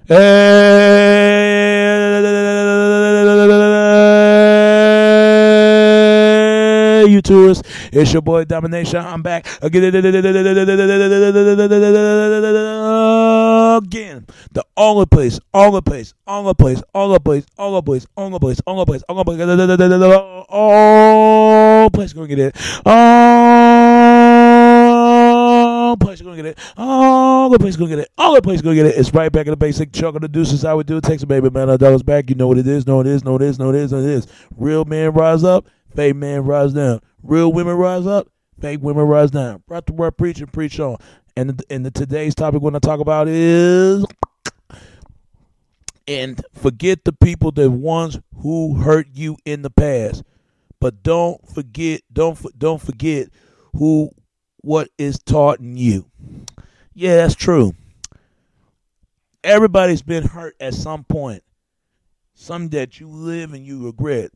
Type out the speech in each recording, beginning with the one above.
Hey, you tourists. It's your boy Domination. I'm back again. The only place, only place, only place, only place, only place, only place, only place, only place, all place gonna get it. All place gonna get it. All the place gonna get it. All the place gonna get it. It's right back in the basic chunk of the deuces. How we do it. Takes a baby man. $1 back. You know what it is. Know it is. Know it is. Know it is. Know it is. Real men rise up. Fake men rise down. Real women rise up. Fake women rise down. Brought the word preach and preach on. And the today's topic we're gonna talk about is, and forget the people, the ones who hurt you in the past, but don't forget who what is taught in you. Yeah, that's true. Everybody's been hurt at some point. Some that you live and you regret.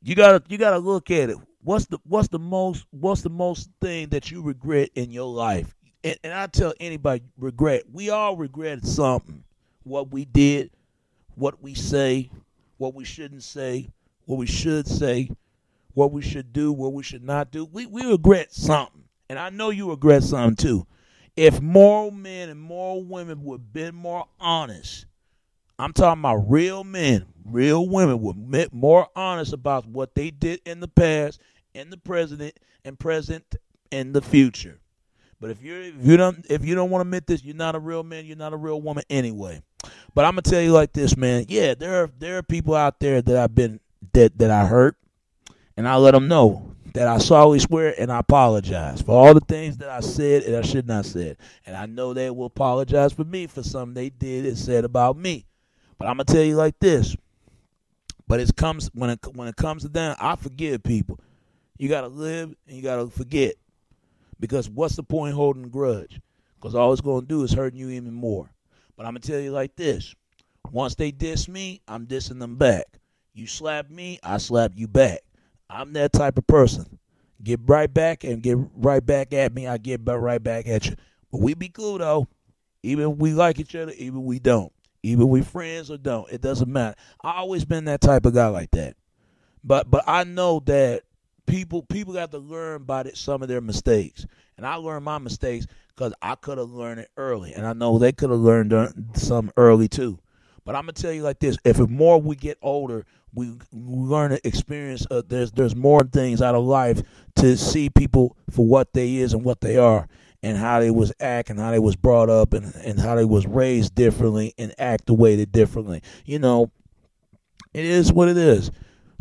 You gotta look at it. What's the most thing that you regret in your life? And I tell anybody, regret. We all regret something. What we did, what we say, what we shouldn't say, what we should say, what we should do, what we should not do. We regret something. And I know you regret something too. If more men and more women would have been more honest, I'm talking about real men, real women would be more honest about what they did in the past, in the present, and the future. But if you don't want to admit this, you're not a real man, you're not a real woman anyway. But I'm gonna tell you like this, man. Yeah, there are people out there that I hurt, and I let them know that I sorely swear and I apologize for all the things that I said and I should not said. And I know they will apologize for me for something they did and said about me. But I'm gonna tell you like this. But it comes when it comes to that, I forgive people. You gotta live and you gotta forget. Because what's the point holding a grudge? Because all it's gonna do is hurt you even more. But I'm gonna tell you like this. Once they diss me, I'm dissing them back. You slap me, I slap you back. I'm that type of person. Get right back and get right back at me, I get right back at you. But we be cool though. Even if we like each other, even if we don't. Even if we friends or don't. It doesn't matter. I always been that type of guy like that. But I know that people got to learn by some of their mistakes. And I learned my mistakes because I could have learned it early. And I know they could have learned some early too. But I'm going to tell you like this. If the more we get older, we learn to experience, there's more things out of life to see people for what they is and what they are. And how they was act and how they was brought up and how they was raised differently and act the way they differently. You know, it is what it is.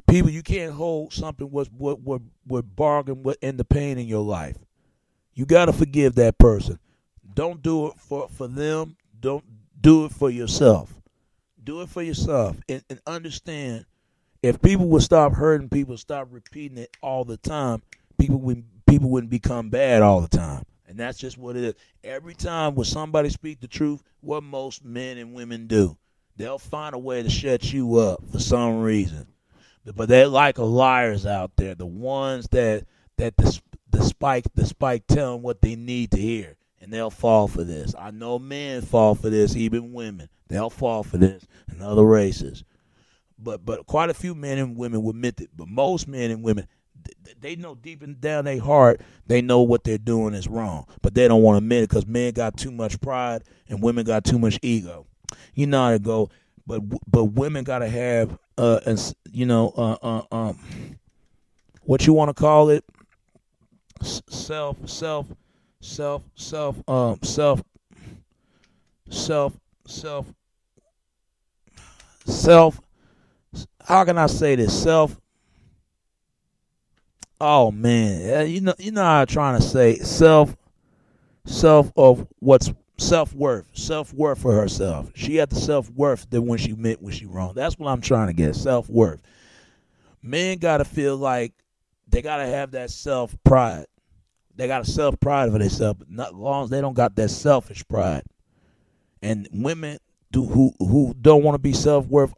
People, you can't hold something what bargain with in the pain in your life. You got to forgive that person. Don't do it for them. Don't do it for yourself. Do it for yourself and understand. If people would stop hurting people, stop repeating it all the time, people wouldn't become bad all the time. And that's just what it is. Every time when somebody speak the truth, what most men and women do, they'll find a way to shut you up for some reason. But they're like liars out there, the ones that despite tell them what they need to hear, and they'll fall for this. I know men fall for this, even women. They'll fall for this, and other races. But quite a few men and women will admit it. But most men and women, they know deep down their heart, they know what they're doing is wrong. But they don't want to admit it because men got too much pride and women got too much ego. You know how to go. But women got to have, what you want to call it? How can I say this? Oh man, you know how I'm trying to say self of what's self-worth for herself. She had the self-worth that when she meant when she wrong. That's what I'm trying to get. Self-worth. Men gotta feel like they gotta have that self-pride. They got a self-pride for themselves, but not as long as they don't got that selfish pride. And women who don't want to be self-worth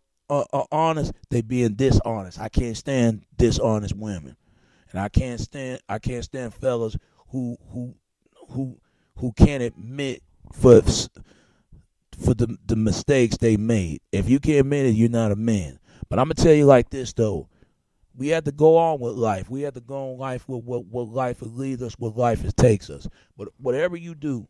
honest, they being dishonest. I can't stand dishonest women. And I can't stand fellas who can't admit for for the mistakes they made. If you can't admit it, you're not a man. But I'm going to tell you like this, though. We have to go on with life. We have to go on life with what life will lead us, what life it takes us. But whatever you do,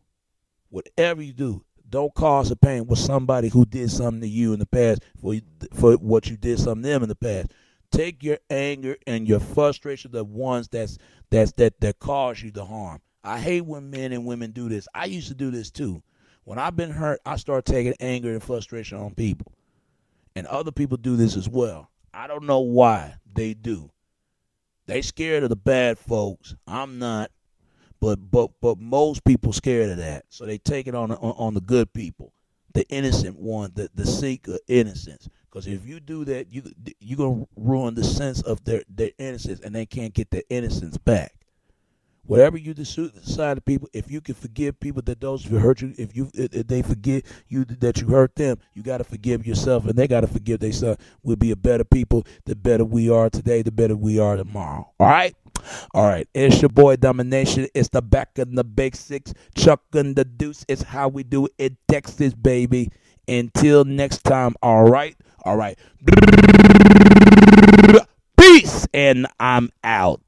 don't cause a pain with somebody who did something to you in the past for what you did something to them in the past. Take your anger and your frustration, the ones that cause you the harm. I hate when men and women do this. I used to do this too. When I've been hurt, I start taking anger and frustration on people. And other people do this as well. I don't know why they do. They scared of the bad folks. I'm not. But most people scared of that. So they take it on the good people, the innocent one, the seek of innocence. Because if you do that, you're going to ruin the sense of their innocence, and they can't get their innocence back. Whatever you decide to people, if you can forgive people that those who hurt you, if they forgive you that you hurt them, you got to forgive yourself, and they got to forgive themselves. We'll be a better people. The better we are today, the better we are tomorrow. All right? All right. It's your boy Domination. It's the back of the basics. Chuck and the Deuce. It's how we do it in Texas, baby. Until next time. All right? All right. Peace, and I'm out.